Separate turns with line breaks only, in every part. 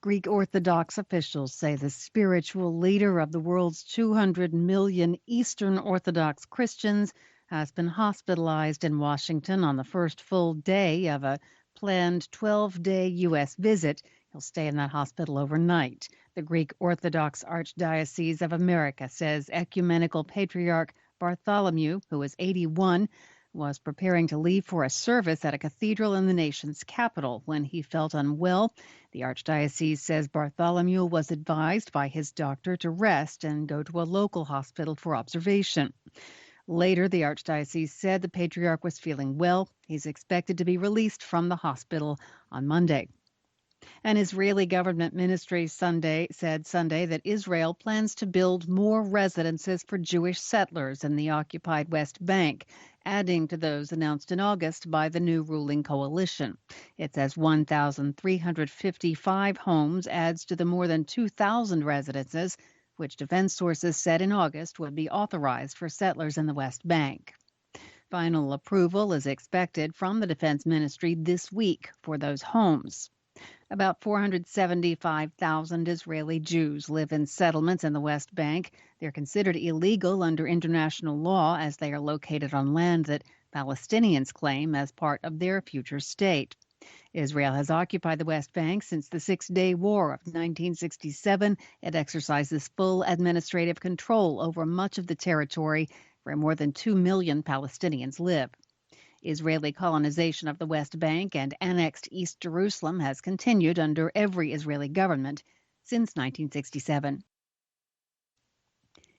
Greek Orthodox officials say the spiritual leader of the world's 200 million Eastern Orthodox Christians has been hospitalized in Washington on the first full day of a planned 12-day U.S. visit. He'll stay in that hospital overnight. The Greek Orthodox Archdiocese of America says Ecumenical Patriarch Bartholomew, who is 81, was preparing to leave for a service at a cathedral in the nation's capital when he felt unwell. The Archdiocese says Bartholomew was advised by his doctor to rest and go to a local hospital for observation. Later, the Archdiocese said the Patriarch was feeling well. He's expected to be released from the hospital on Monday. An Israeli government ministry said Sunday that Israel plans to build more residences for Jewish settlers in the occupied West Bank, adding to those announced in August by the new ruling coalition. It says 1,355 homes adds to the more than 2,000 residences, which defense sources said in August would be authorized for settlers in the West Bank. Final approval is expected from the defense ministry this week for those homes. About 475,000 Israeli Jews live in settlements in the West Bank. They're considered illegal under international law as they are located on land that Palestinians claim as part of their future state. Israel has occupied the West Bank since the Six-Day War of 1967. It exercises full administrative control over much of the territory where more than 2 million Palestinians live. Israeli colonization of the West Bank and annexed East Jerusalem has continued under every Israeli government since 1967.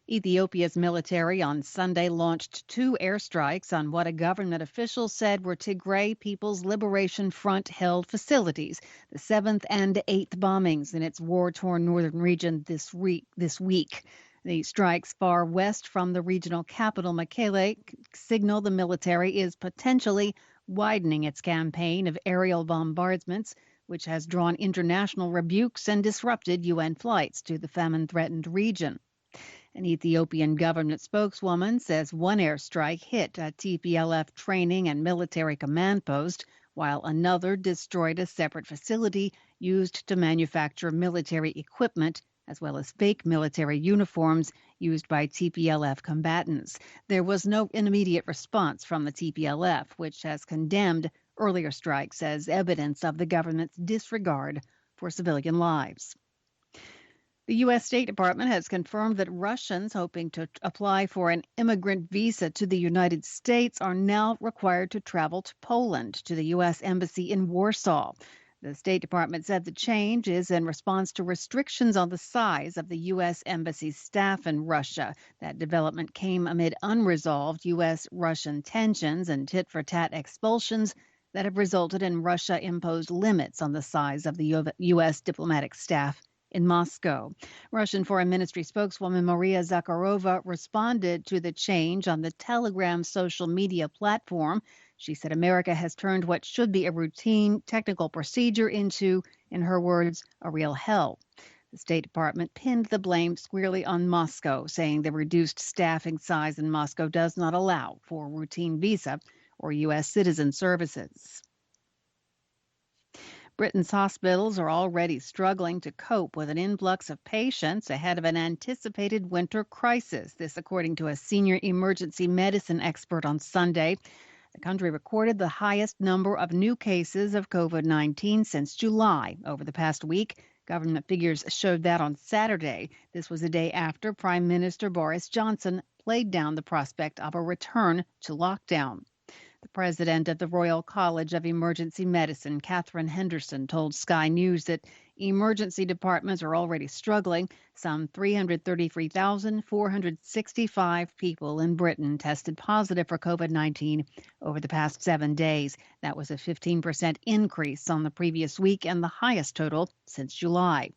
Ethiopia's military on Sunday launched 2 airstrikes on what a government official said were Tigray People's Liberation Front-held facilities, the 7th and 8th bombings in its war-torn northern region this week. The strikes far west from the regional capital, Mekelle, signal the military is potentially widening its campaign of aerial bombardments, which has drawn international rebukes and disrupted UN flights to the famine-threatened region. An Ethiopian government spokeswoman says one airstrike hit a TPLF training and military command post, while another destroyed a separate facility used to manufacture military equipment as well as fake military uniforms used by TPLF combatants. There was no immediate response from the TPLF, which has condemned earlier strikes as evidence of the government's disregard for civilian lives. The U.S. State Department has confirmed that Russians hoping to apply for an immigrant visa to the United States are now required to travel to Poland, to the U.S. Embassy in Warsaw. The State Department said the change is in response to restrictions on the size of the U.S. Embassy's staff in Russia. That development came amid unresolved U.S.-Russian tensions and tit-for-tat expulsions that have resulted in Russia-imposed limits on the size of the U.S. diplomatic staff in Moscow. Russian Foreign Ministry spokeswoman Maria Zakharova responded to the change on the Telegram social media platform. She said America has turned what should be a routine technical procedure into, in her words, a real hell. The State Department pinned the blame squarely on Moscow, saying the reduced staffing size in Moscow does not allow for routine visa or U.S. citizen services. Britain's hospitals are already struggling to cope with an influx of patients ahead of an anticipated winter crisis. This, according to a senior emergency medicine expert on Sunday. The country recorded the highest number of new cases of COVID-19 since July. Over the past week, government figures showed that on Saturday. This was a day after Prime Minister Boris Johnson played down the prospect of a return to lockdown. The president of the Royal College of Emergency Medicine, Catherine Henderson, told Sky News that emergency departments are already struggling. Some 333,465 people in Britain tested positive for COVID-19 over the past 7 days. That was a 15% increase on the previous week and the highest total since July.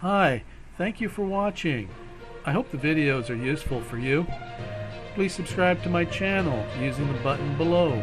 Hi, thank you for watching. I hope the videos are useful for you. Please subscribe to my channel using the button below.